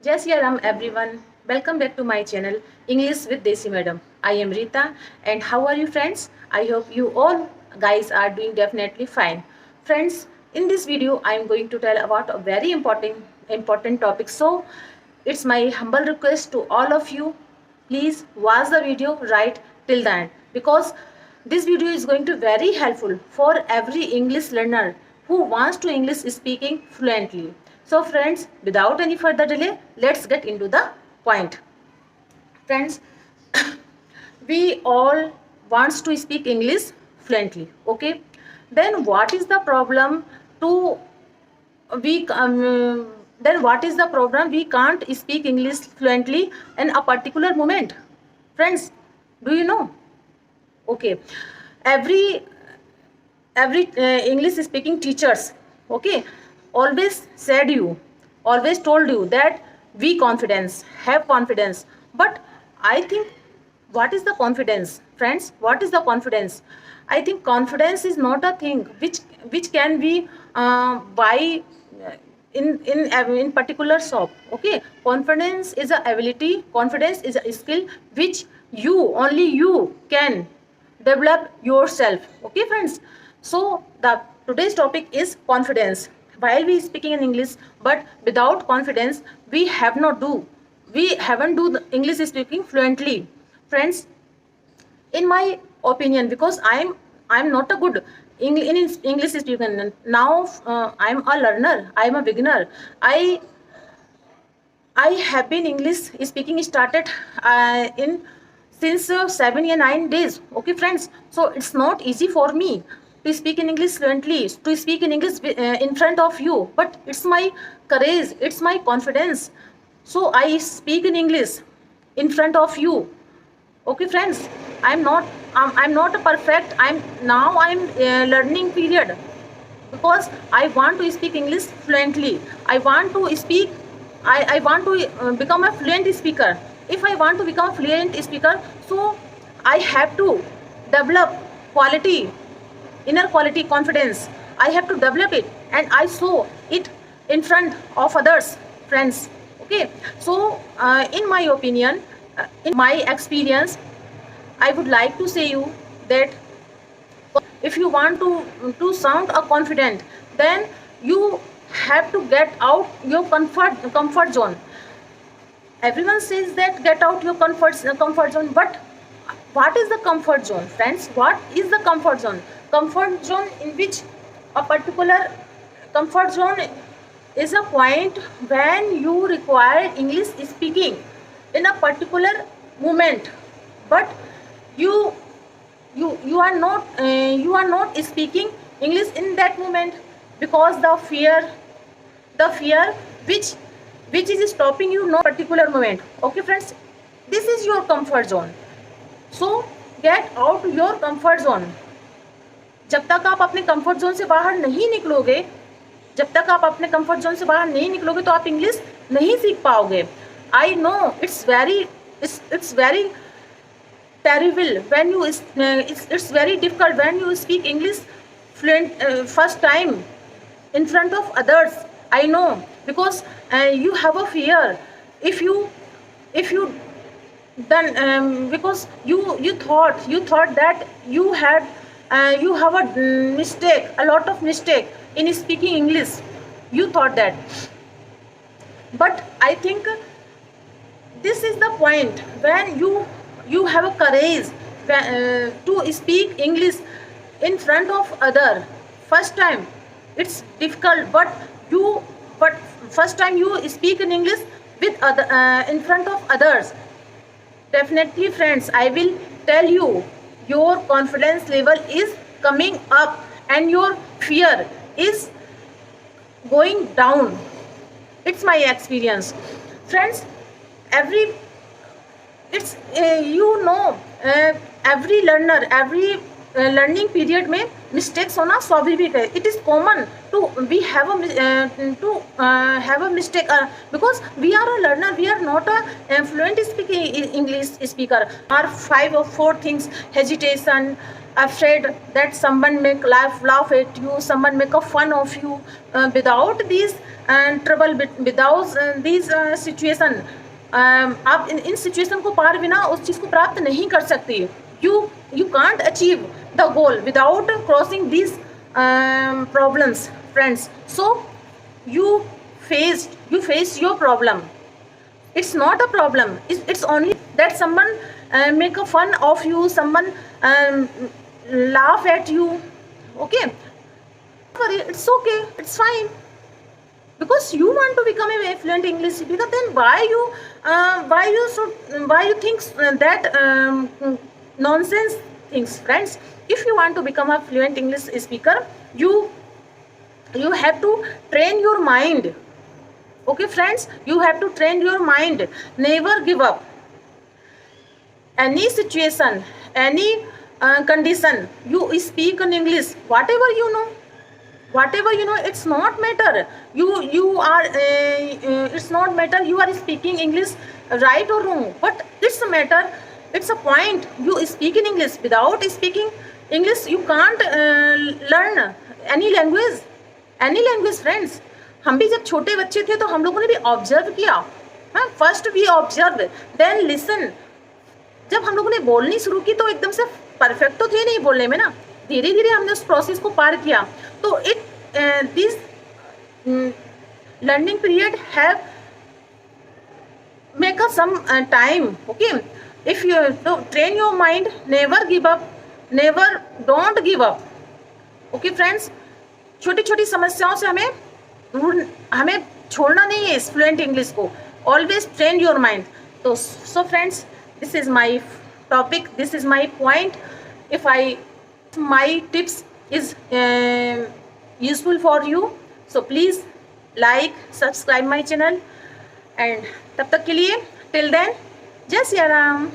Jai Shri Ram everyone. Welcome back to my channel English with Desi Madam. I am Rita and how are you friends? I hope you all guys are doing definitely fine. Friends, in this video I am going to tell about a very important topic. So it's my humble request to all of you, please watch the video right till the end because this video is going to very helpful for every English learner who wants to English speaking fluently. So friends, without any further delay, let's get into the point. Friends, we all wants to speak English fluently, okay? Then what is the problem to we then what is the problem we can't speak English fluently in a particular moment? Friends, do you know? Okay, every English speaking teachers, okay, always told you that be confidence, have confidence. But I think, what is the confidence? Friends, what is the confidence? I think confidence is not a thing which can be buy in particular shop, okay? Confidence is a ability, confidence is a skill which only you can develop yourself, okay friends? So the today's topic is confidence. While we speaking in English, but without confidence we haven't do the English speaking fluently. Friends, in my opinion, because I'm not a good in English speaker now. I'm a learner, I'm a beginner. I have been English speaking started in since 7 or 9 days. Okay, friends. So it's not easy for me to speak in English fluently, to speak in English in front of you. But it's my courage, it's my confidence. So I speak in English in front of you. Okay, friends. I'm not a perfect. I'm learning period because I want to speak English fluently. I want to speak. I want to become a fluent speaker. If I want to become a fluent speaker, so I have to develop quality, inner quality confidence. I have to develop it, and I show it in front of others, friends. Okay. So in my opinion, in my experience, I would like to say you that if you want to sound a confident, then you have to get out your comfort zone. Everyone says that get out your comfort zone, but what is the comfort zone, friends? What is the comfort zone? Comfort zone in which a particular comfort zone is a point when you require English speaking in a particular moment, but you you are not speaking English in that moment because the fear which is stopping you no particular moment. Okay friends, this is your comfort zone. So get out your comfort zone. जब तक आप अपने comfort zone से बाहर नहीं निकलोगे, तो आप इंग्लिश नहीं सीख पाओगे. I know it's very terrible when you it's very difficult when you speak English fluent first time in front of others. I know, because you have a fear. If you then because you thought that you have a mistake, a lot of mistake in speaking English. You thought that, but I think this is the point when you have a courage to speak English in front of other. First time it's difficult, but first time you speak in English with other in front of others, definitely friends, I will tell you, your confidence level is coming up and your fear is going down. It's my experience, friends. Every it's every learner, every learning period में mistakes होना स्वाभाविक है. It is common to we have a mistake because we are a learner, we are not a fluent speaking English speaker. Are 5 or 4 things: hesitation, afraid that someone make laugh at you, someone make a fun of you. Without these trouble, without these situation, आप इन situation को पार बिना उस चीज़ को प्राप्त नहीं कर सकती. You can't achieve the goal without crossing these problems, friends. So you face your problem. It's not a problem. It's only that someone make a fun of you, someone laugh at you. Okay, it's okay, it's fine, because you want to become a fluent English speaker. Then why you think that nonsense things, friends? If you want to become a fluent English speaker, you have to train your mind. Okay, friends, you have to train your mind. Never give up. Any situation, any condition, you speak in English. Whatever you know, it's not matter. You are. It's not matter. You are speaking English right or wrong, but it's a matter. It's a point. You speak in English. Without speaking English, you can't learn any language. Friends. हम भी जब छोटे बच्चे थे तो हम लोगों ने भी ऑब्जर्व किया. हाँ, first we observe, then listen. जब हम लोगों ने बोलनी शुरू की तो एकदम से परफेक्ट तो थे नहीं बोलने में ना. धीरे धीरे हमने उस प्रोसेस को पार किया. तो this learning period have make a some time. Okay, if you train your mind, never give up, never don't give up. Okay friends, छोटी छोटी समस्याओं से हमें छोड़ना नहीं है इस फ्लुएंट इंग्लिश को. Always train your mind. तो so friends, this is my topic, this is my point. If my tips is useful for you, so please like, subscribe my channel, and तब तक के लिए till then, जय सिया राम.